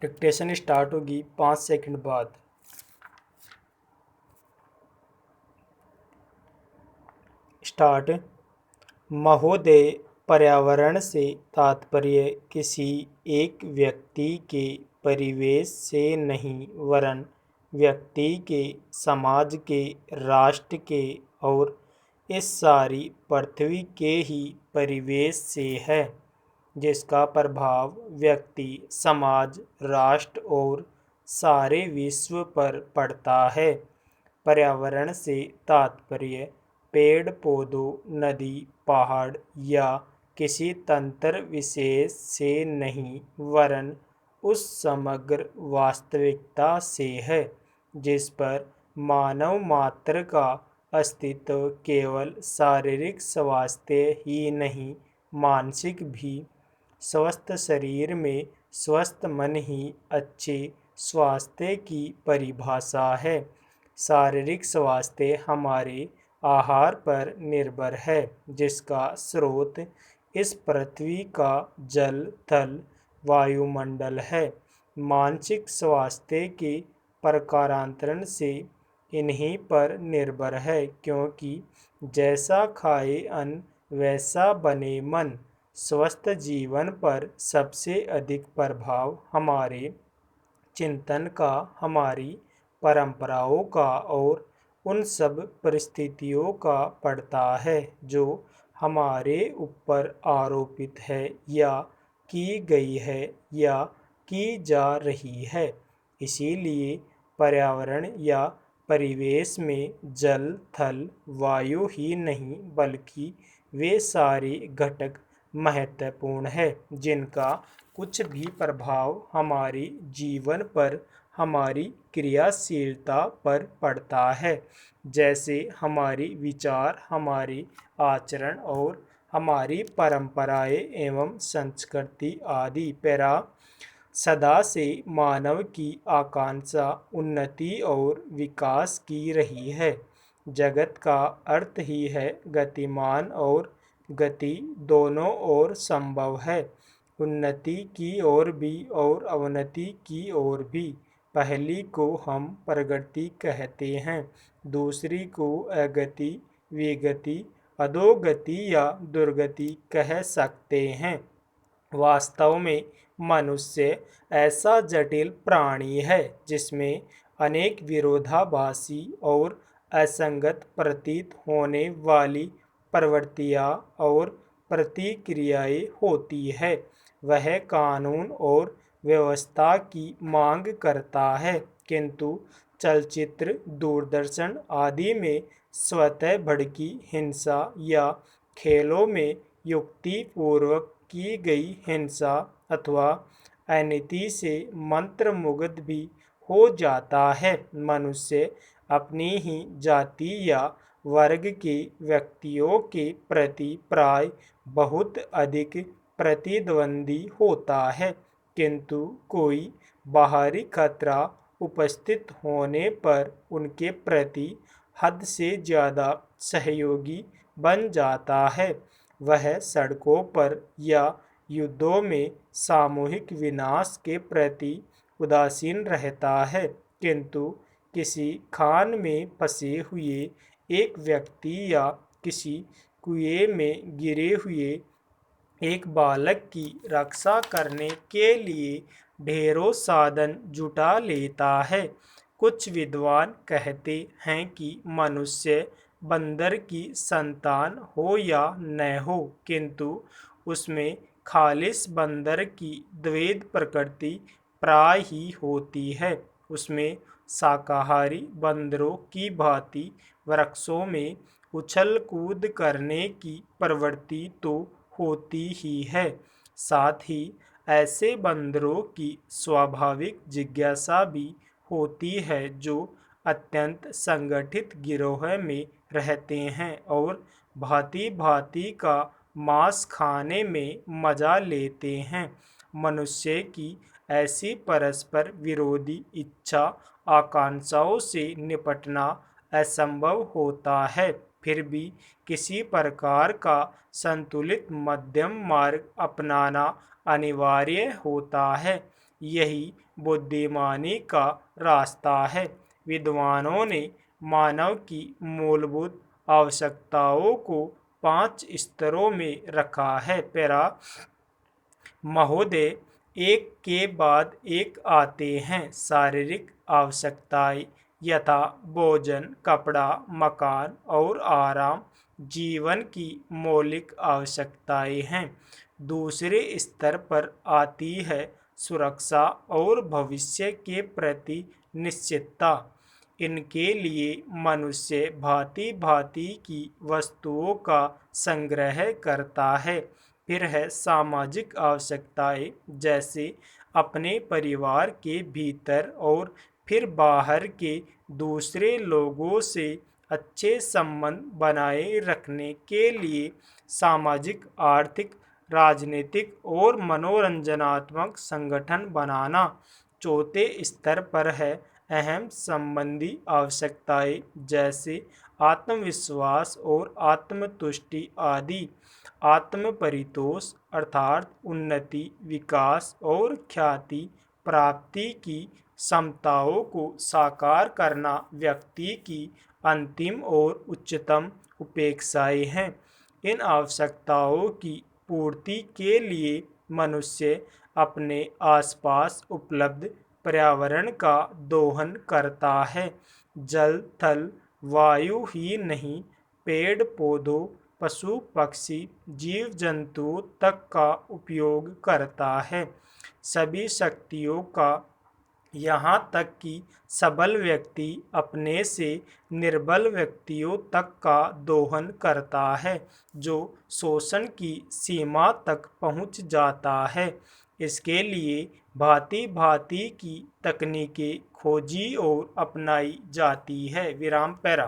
Dictation start होगी 5 second बाद। Start. महोदय, पर्यावरण से तात्पर्य किसी एक व्यक्ति के परिवेश से नहीं वरन व्यक्ति के, समाज के, राष्ट्र के और इस सारी पृथ्वी के ही परिवेश से है, जिसका प्रभाव व्यक्ति, समाज, राष्ट्र और सारे विश्व पर पड़ता है। पर्यावरण से तात्पर्य पेड़ पौधों, नदी, पहाड़ या किसी तंत्र विशेष से नहीं वरन उस समग्र वास्तविकता से है जिस पर मानव मात्र का अस्तित्व केवल शारीरिक स्वास्थ्य ही नहीं, मानसिक भी। स्वस्थ शरीर में स्वस्थ मन ही अच्छे स्वास्थ्य की परिभाषा है। शारीरिक स्वास्थ्य हमारे आहार पर निर्भर है, जिसका स्रोत इस पृथ्वी का जल, थल, वायुमंडल है। मानसिक स्वास्थ्य के प्रकारांतरण से इन्हीं पर निर्भर है, क्योंकि जैसा खाए अन्न वैसा बने मन। स्वस्थ जीवन पर सबसे अधिक प्रभाव हमारे चिंतन का, हमारी परंपराओं का और उन सब परिस्थितियों का पड़ता है जो हमारे ऊपर आरोपित है या की गई है या की जा रही है। इसीलिए पर्यावरण या परिवेश में जल, थल, वायु ही नहीं बल्कि वे सारे घटक महत्वपूर्ण है, जिनका कुछ भी प्रभाव हमारे जीवन पर, हमारी क्रियाशीलता पर पड़ता है। जैसे हमारी विचार, हमारी आचरण और हमारी परंपराएं एवं संस्कृति आदि। पैरा। सदा से मानव की आकांक्षा उन्नति और विकास की रही है। जगत का अर्थ ही है गतिमान और गति दोनों ओर संभव है, उन्नति की ओर भी और अवनति की ओर भी। पहली को हम प्रगति कहते हैं, दूसरी को अगति, विगति, अधोगति या दुर्गति कह सकते हैं। वास्तव में मनुष्य ऐसा जटिल प्राणी है जिसमें अनेक विरोधाभासी और असंगत प्रतीत होने वाली प्रवृत्तियां और प्रतिक्रियाएं होती है। वह कानून और व्यवस्था की मांग करता है, किंतु चलचित्र, दूरदर्शन आदि में स्वतः भड़की हिंसा या खेलों में युक्तिपूर्वक की गई हिंसा अथवा अनीति से मंत्रमुग्ध भी हो जाता है। मनुष्य अपनी ही जाति या वर्ग के व्यक्तियों के प्रति प्राय बहुत अधिक प्रतिद्वंदी होता है, किंतु कोई बाहरी खतरा उपस्थित होने पर उनके प्रति हद से ज़्यादा सहयोगी बन जाता है। वह सड़कों पर या युद्धों में सामूहिक विनाश के प्रति उदासीन रहता है, किंतु किसी खान में फंसे हुए एक व्यक्ति या किसी कुएं में गिरे हुए एक बालक की रक्षा करने के लिए ढेरों साधन जुटा लेता है। कुछ विद्वान कहते हैं कि मनुष्य बंदर की संतान हो या न हो, किंतु उसमें खालिस बंदर की द्वैध प्रकृति प्राय ही होती है। उसमें शाकाहारी बंदरों की भांति वृक्षों में उछल कूद करने की प्रवृत्ति तो होती ही है, साथ ही ऐसे बंदरों की स्वाभाविक जिज्ञासा भी होती है जो अत्यंत संगठित गिरोह में रहते हैं और भांति भांति का मांस खाने में मजा लेते हैं। मनुष्य की ऐसी परस्पर विरोधी इच्छा आकांक्षाओं से निपटना असंभव होता है, फिर भी किसी प्रकार का संतुलित मध्यम मार्ग अपनाना अनिवार्य होता है। यही बुद्धिमानी का रास्ता है। विद्वानों ने मानव की मूलभूत आवश्यकताओं को 5 स्तरों में रखा है। पैरा महोदय, एक के बाद एक आते हैं। शारीरिक आवश्यकताएं यथा भोजन, कपड़ा, मकान और आराम जीवन की मौलिक आवश्यकताएं हैं। दूसरे स्तर पर आती है सुरक्षा और भविष्य के प्रति निश्चितता। इनके लिए मनुष्य भांति भांति की वस्तुओं का संग्रह करता है। फिर है सामाजिक आवश्यकताएं, जैसे अपने परिवार के भीतर और फिर बाहर के दूसरे लोगों से अच्छे संबंध बनाए रखने के लिए सामाजिक, आर्थिक, राजनीतिक और मनोरंजनात्मक संगठन बनाना। चौथे स्तर पर है अहम संबंधी आवश्यकताएं, जैसे आत्मविश्वास और आत्मतुष्टि आदि। आत्म परितोष अर्थात उन्नति, विकास और ख्याति प्राप्ति की क्षमताओं को साकार करना व्यक्ति की अंतिम और उच्चतम अपेक्षाएं हैं। इन आवश्यकताओं की पूर्ति के लिए मनुष्य अपने आसपास उपलब्ध पर्यावरण का दोहन करता है। जल, थल, वायु ही नहीं, पेड़ पौधों, पशु पक्षी, जीव जंतुओं तक का उपयोग करता है। सभी शक्तियों का, यहाँ तक कि सबल व्यक्ति अपने से निर्बल व्यक्तियों तक का दोहन करता है, जो शोषण की सीमा तक पहुँच जाता है। इसके लिए भांति भांति की तकनीकें खोजी और अपनाई जाती है। विराम पैरा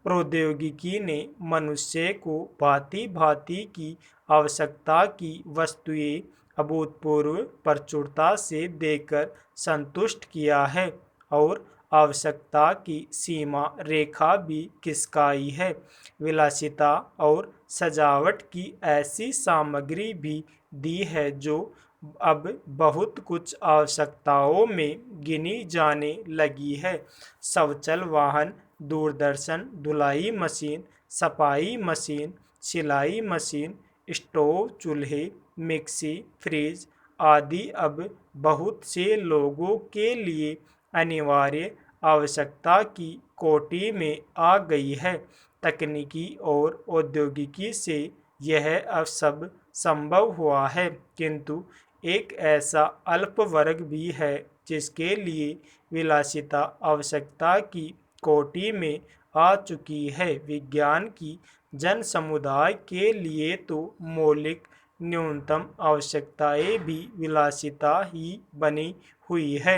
प्रौद्योगिकी ने मनुष्य को भांति भांति की आवश्यकता की वस्तुएं अभूतपूर्व प्रचुरता से देकर संतुष्ट किया है और आवश्यकता की सीमा रेखा भी खिसकाई है। विलासिता और सजावट की ऐसी सामग्री भी दी है जो अब बहुत कुछ आवश्यकताओं में गिनी जाने लगी है। स्वचल वाहन, दूरदर्शन, धुलाई मशीन, सफाई मशीन, सिलाई मशीन, स्टोव, चूल्हे, मिक्सी, फ्रिज आदि अब बहुत से लोगों के लिए अनिवार्य आवश्यकता की कोटि में आ गई है। तकनीकी और औद्योगिकी से यह अब सब संभव हुआ है, किंतु एक ऐसा अल्प वर्ग भी है जिसके लिए विलासिता आवश्यकता की कोटि में आ चुकी है। विज्ञान की जन समुदाय के लिए तो मौलिक न्यूनतम आवश्यकताएं भी विलासिता ही बनी हुई है।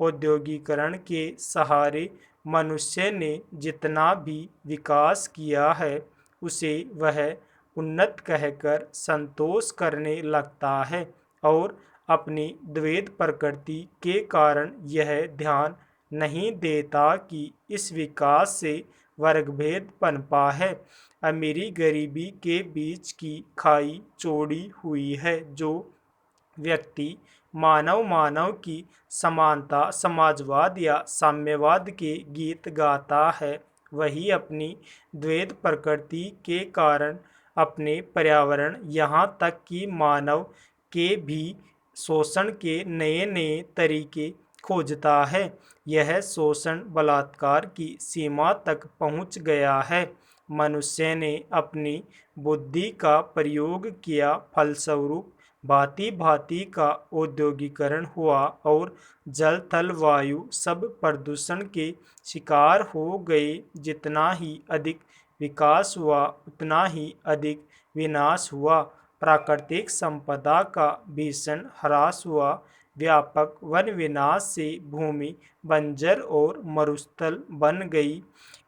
औद्योगिकरण के सहारे मनुष्य ने जितना भी विकास किया है, उसे वह उन्नत कहकर संतोष करने लगता है और अपनी द्वैध प्रकृति के कारण यह ध्यान नहीं देता कि इस विकास से वर्गभेद पनपा है। अमीरी गरीबी के बीच की खाई चौड़ी हुई है। जो व्यक्ति मानव मानव की समानता, समाजवाद या साम्यवाद के गीत गाता है, वही अपनी द्वैध प्रकृति के कारण अपने पर्यावरण, यहाँ तक कि मानव के भी शोषण के नए नए तरीके खोजता है। यह शोषण बलात्कार की सीमा तक पहुँच गया है। मनुष्य ने अपनी बुद्धि का प्रयोग किया, फलस्वरूप भांति भांति का औद्योगिकरण हुआ और जल, थल, वायु सब प्रदूषण के शिकार हो गए। जितना ही अधिक विकास हुआ, उतना ही अधिक विनाश हुआ। प्राकृतिक संपदा का भीषण ह्रास हुआ। व्यापक वन विनाश से भूमि बंजर और मरुस्थल बन गई।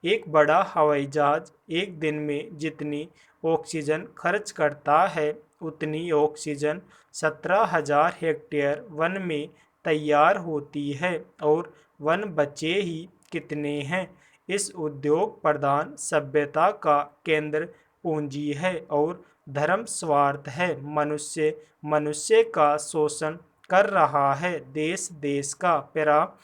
एक बड़ा हवाई जहाज एक दिन में जितनी ऑक्सीजन खर्च करता है, उतनी ऑक्सीजन 17,000 हेक्टेयर वन में तैयार होती है, और वन बचे ही कितने हैं। इस उद्योग प्रधान सभ्यता का केंद्र पूंजी है और धर्म स्वार्थ है। मनुष्य मनुष्य का शोषण कर रहा है। देश देश का पैरा।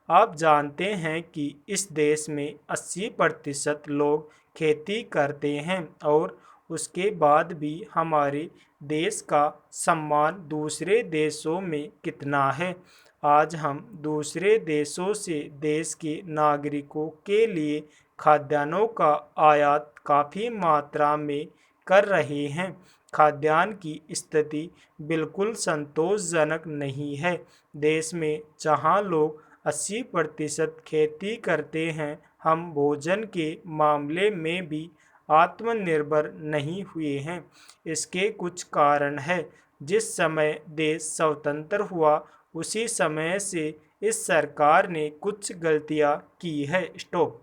आप जानते हैं कि इस देश में 80% लोग खेती करते हैं और उसके बाद भी हमारे देश का सम्मान दूसरे देशों में कितना है। आज हम दूसरे देशों से देश के नागरिकों के लिए खाद्यान्नों का आयात काफ़ी मात्रा में कर रहे हैं। खाद्यान्न की स्थिति बिल्कुल संतोषजनक नहीं है। देश में जहां लोग 80% खेती करते हैं, हम भोजन के मामले में भी आत्मनिर्भर नहीं हुए हैं। इसके कुछ कारण हैं। जिस समय देश स्वतंत्र हुआ उसी समय से इस सरकार ने कुछ गलतियां की है। स्टॉप।